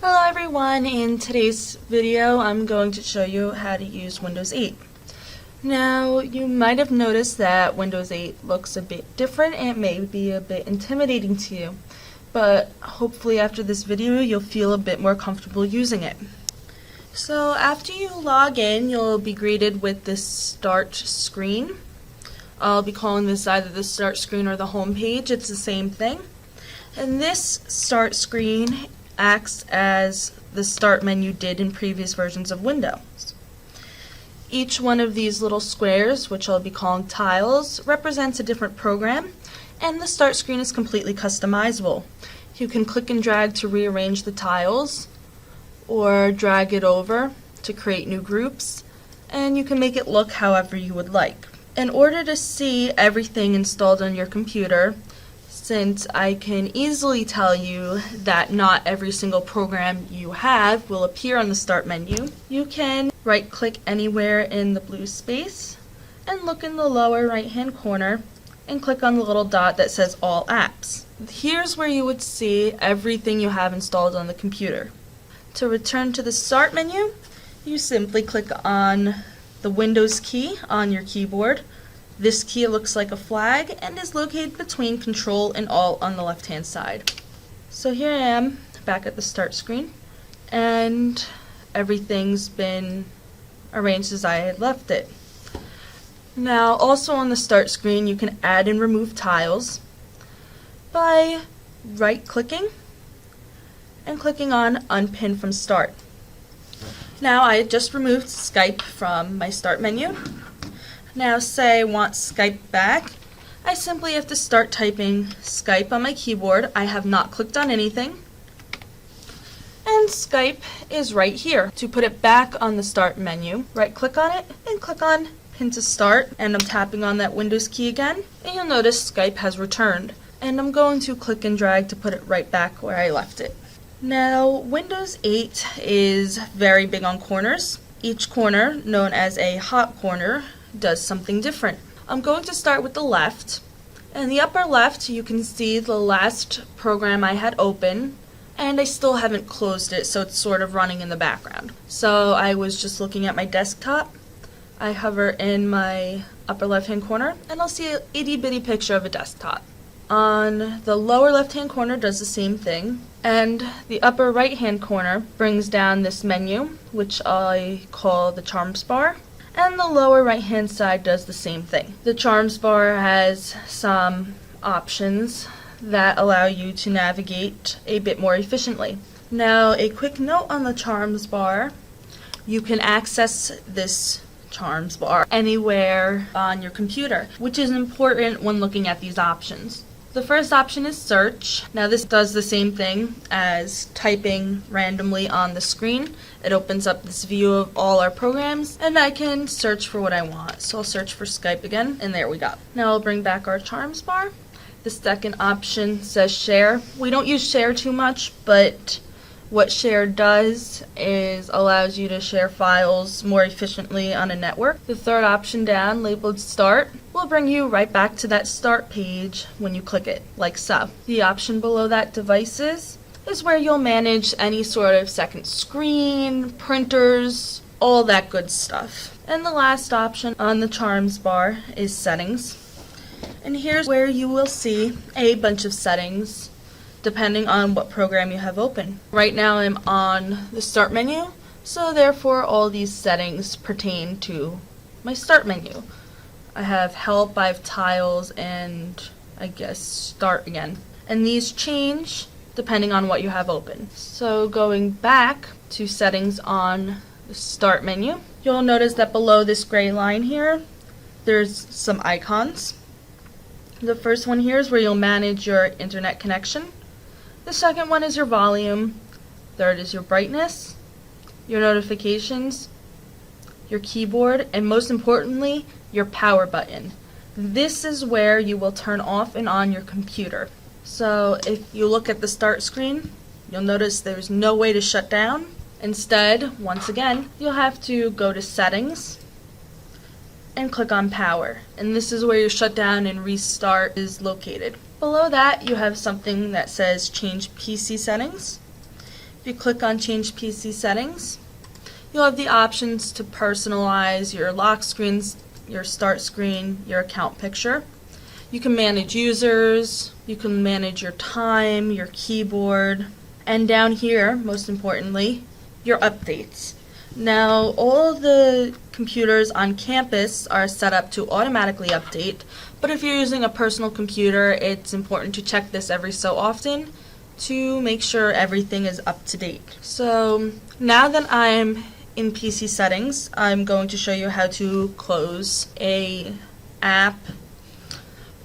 Hello everyone, in today's video I'm going to show you how to use Windows 8. Now you might have noticed that Windows 8 looks a bit different and it may be a bit intimidating to you, but hopefully after this video you'll feel a bit more comfortable using it. So after you log in, you'll be greeted with this start screen. I'll be calling this either the start screen or the home page, it's the same thing. And this start screen acts as the start menu did in previous versions of Windows. Each one of these little squares, which I'll be calling tiles, represents a different program, and the start screen is completely customizable. You can click and drag to rearrange the tiles, or drag it over to create new groups, and you can make it look however you would like. In order to see everything installed on your computer, since I can easily tell you that not every single program you have will appear on the start menu, you can right click anywhere in the blue space and look in the lower right hand corner and click on the little dot that says all apps. Here's where you would see everything you have installed on the computer. To return to the start menu, you simply click on the Windows key on your keyboard. This key looks like a flag and is located between Control and Alt on the left hand side. So here I am back at the start screen, and everything's been arranged as I had left it. Now also on the start screen you can add and remove tiles by right clicking and clicking on Unpin from Start. Now I just removed Skype from my start menu. Now say I want Skype back, I simply have to start typing Skype on my keyboard. I have not clicked on anything, and Skype is right here. To put it back on the start menu, right click on it and click on Pin to Start, and I'm tapping on that Windows key again, and you'll notice Skype has returned, and I'm going to click and drag to put it right back where I left it. Now Windows 8 is very big on corners. Each corner, known as a hot corner, does something different. I'm going to start with the left. In the upper left you can see the last program I had open, and I still haven't closed it, so it's sort of running in the background. So I was just looking at my desktop. I hover in my upper left hand corner and I'll see an itty bitty picture of a desktop. On the lower left hand corner does the same thing, and the upper right hand corner brings down this menu, which I call the Charms bar. And the lower right hand side does the same thing. The Charms bar has some options that allow you to navigate a bit more efficiently. Now a quick note on the Charms bar: you can access this Charms bar anywhere on your computer, which is important when looking at these options. The first option is search. Now this does the same thing as typing randomly on the screen. It opens up this view of all our programs, and I can search for what I want. So I'll search for Skype again, and there we go. Now I'll bring back our Charms bar. The second option says share. We don't use share too much, but what share does is allows you to share files more efficiently on a network. The third option down, labeled start, will bring you right back to that start page when you click it, like so. The option below that, devices, is where you'll manage any sort of second screen, printers, all that good stuff. And the last option on the Charms bar is settings. And here's where you will see a bunch of settings depending on what program you have open. Right now I'm on the start menu, so therefore all these settings pertain to my start menu. I have help, I have tiles, and I guess start again. And these change depending on what you have open. So going back to settings on the start menu, you'll notice that below this gray line here, there's some icons. The first one here is where you'll manage your internet connection. The second one is your volume. Third is your brightness, your notifications, your keyboard, and most importantly, your power button. This is where you will turn off and on your computer. So if you look at the start screen, you'll notice there's no way to shut down. Instead, once again, you'll have to go to settings and click on power. And this is where your shutdown and restart is located. Below that, you have something that says change PC settings. If you click on Change PC Settings, you'll have the options to personalize your lock screens, your start screen, your account picture. You can manage users, you can manage your time, your keyboard, and down here, most importantly, your updates. Now, all the computers on campus are set up to automatically update, but if you're using a personal computer, it's important to check this every so often to make sure everything is up to date. So now that I'm in PC settings, I'm going to show you how to close a app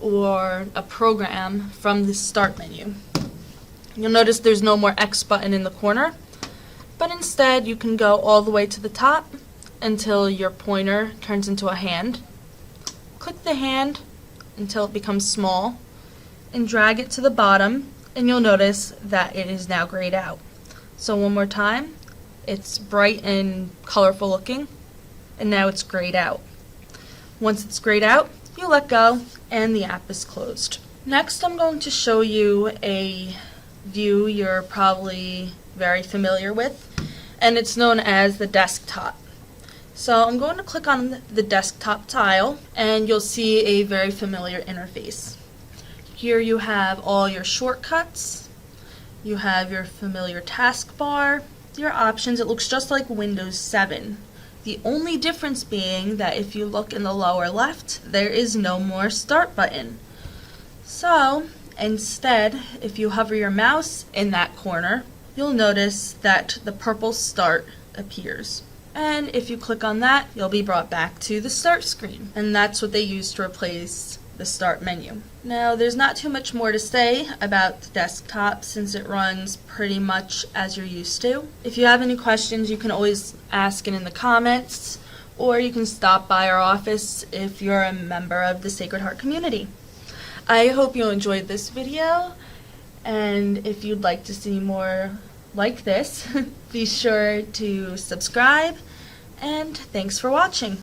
or a program from the start menu. You'll notice there's no more X button in the corner, but instead you can go all the way to the top until your pointer turns into a hand. Click the hand until it becomes small and drag it to the bottom, and you'll notice that it is now grayed out. So one more time, it's bright and colorful looking, and now it's grayed out. Once it's grayed out, you let go and the app is closed. Next, I'm going to show you a view you're probably very familiar with, and it's known as the desktop. So I'm going to click on the desktop tile, and you'll see a very familiar interface. Here you have all your shortcuts, you have your familiar taskbar, your options. It looks just like Windows 7. The only difference being that if you look in the lower left, there is no more start button. So instead, if you hover your mouse in that corner, you'll notice that the purple start appears. And if you click on that, you'll be brought back to the start screen. And that's what they use to replace the start menu. Now, there's not too much more to say about the desktop since it runs pretty much as you're used to. If you have any questions, you can always ask it in the comments, or you can stop by our office if you're a member of the Sacred Heart community. I hope you enjoyed this video, and if you'd like to see more like this, be sure to subscribe, and thanks for watching.